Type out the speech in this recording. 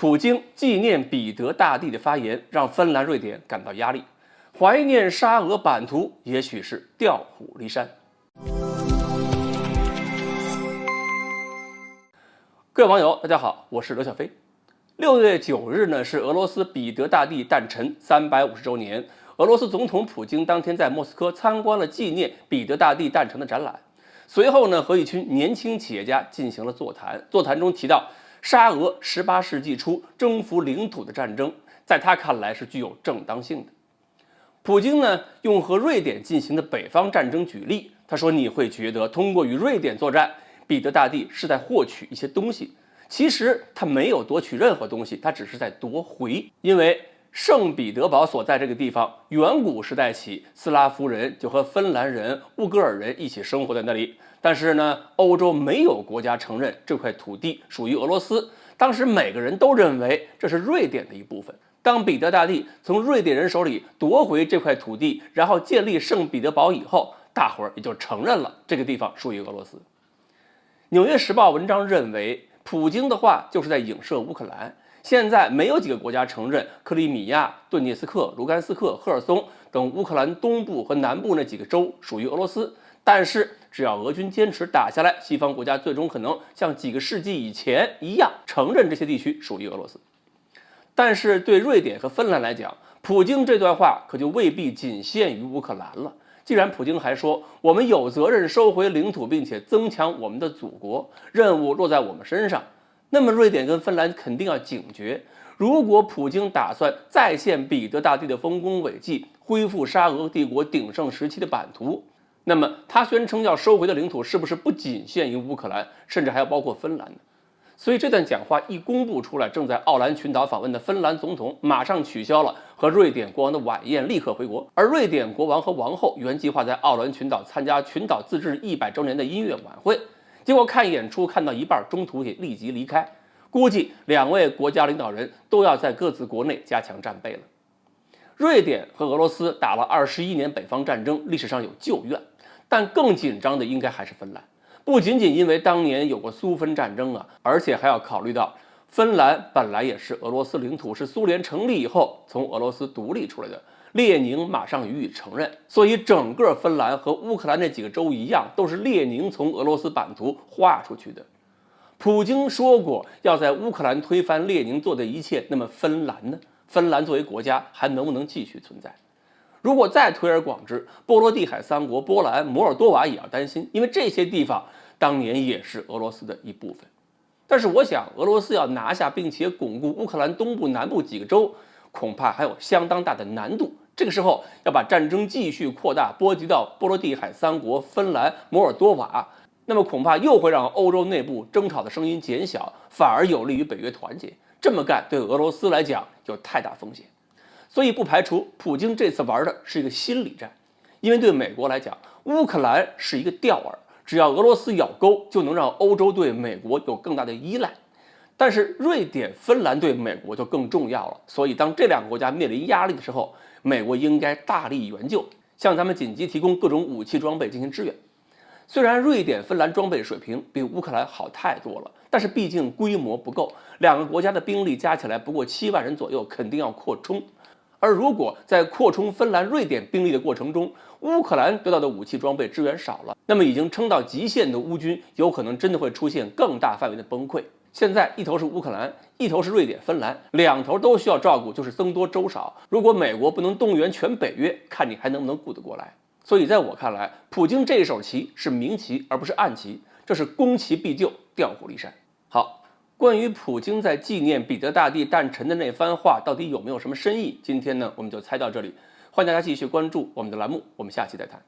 普京纪念彼得大帝的发言让芬兰、瑞典感到压力，怀念沙俄版图也许是调虎离山。各位网友，大家好，我是刘小飞。6月9日呢是俄罗斯彼得大帝诞辰350周年，俄罗斯总统普京当天在莫斯科参观了纪念彼得大帝诞辰的展览。随后呢，和一群年轻企业家进行了座谈。座谈中提到，沙俄18世纪初征服领土的战争，在他看来是具有正当性的。普京呢，用和瑞典进行的北方战争举例，他说：“你会觉得通过与瑞典作战，彼得大帝是在获取一些东西。其实他没有夺取任何东西，他只是在夺回，因为圣彼得堡所在这个地方，远古时代起，斯拉夫人就和芬兰人、乌格尔人一起生活在那里。但是呢，欧洲没有国家承认这块土地属于俄罗斯。当时每个人都认为这是瑞典的一部分。当彼得大帝从瑞典人手里夺回这块土地，然后建立圣彼得堡以后，大伙儿也就承认了这个地方属于俄罗斯。”《纽约时报》文章认为，普京的话就是在影射乌克兰。现在没有几个国家承认克里米亚、顿涅斯克、卢甘斯克、赫尔松等乌克兰东部和南部那几个州属于俄罗斯，但是只要俄军坚持打下来，西方国家最终可能像几个世纪以前一样承认这些地区属于俄罗斯。但是对瑞典和芬兰来讲，普京这段话可就未必仅限于乌克兰了。既然普京还说我们有责任收回领土并且增强我们的祖国，任务落在我们身上，那么瑞典跟芬兰肯定要警觉，如果普京打算再现彼得大帝的丰功伟绩，恢复沙俄帝国鼎盛时期的版图，那么他宣称要收回的领土是不是不仅限于乌克兰，甚至还要包括芬兰呢？所以这段讲话一公布出来，正在奥兰群岛访问的芬兰总统马上取消了和瑞典国王的晚宴，立刻回国。而瑞典国王和王后原计划在奥兰群岛参加群岛自治100周年的音乐晚会，结果看演出看到一半，中途也立即离开。估计两位国家领导人都要在各自国内加强战备了。瑞典和俄罗斯打了21年北方战争，历史上有旧怨，但更紧张的应该还是芬兰。不仅仅因为当年有过苏芬战争啊，而且还要考虑到芬兰本来也是俄罗斯领土，是苏联成立以后从俄罗斯独立出来的，列宁马上予以承认，所以整个芬兰和乌克兰那几个州一样，都是列宁从俄罗斯版图划出去的。普京说过要在乌克兰推翻列宁做的一切，那么芬兰呢？芬兰作为国家还能不能继续存在？如果再推而广之，波罗的海三国波兰、摩尔多瓦也要担心，因为这些地方当年也是俄罗斯的一部分。但是我想，俄罗斯要拿下并且巩固乌克兰东部、南部几个州，恐怕还有相当大的难度。这个时候要把战争继续扩大，波及到波罗的海三国、芬兰、摩尔多瓦，那么恐怕又会让欧洲内部争吵的声音减小，反而有利于北约团结。这么干对俄罗斯来讲有太大风险。所以不排除普京这次玩的是一个心理战，因为对美国来讲，乌克兰是一个钓饵，只要俄罗斯咬钩，就能让欧洲对美国有更大的依赖。但是瑞典、芬兰对美国就更重要了，所以当这两个国家面临压力的时候，美国应该大力援救，向他们紧急提供各种武器装备进行支援。虽然瑞典、芬兰装备水平比乌克兰好太多了，但是毕竟规模不够，两个国家的兵力加起来不过7万人左右，肯定要扩充。而如果在扩充芬兰、瑞典兵力的过程中，乌克兰得到的武器装备支援少了，那么已经撑到极限的乌军有可能真的会出现更大范围的崩溃。现在一头是乌克兰，一头是瑞典、芬兰，两头都需要照顾，就是僧多粥少。如果美国不能动员全北约，看你还能不能顾得过来。所以在我看来，普京这一手棋是明棋而不是暗棋，这是攻其必救，调虎离山。好。关于普京在纪念彼得大帝诞辰的那番话，到底有没有什么深意？今天呢，我们就猜到这里。欢迎大家继续关注我们的栏目，我们下期再谈。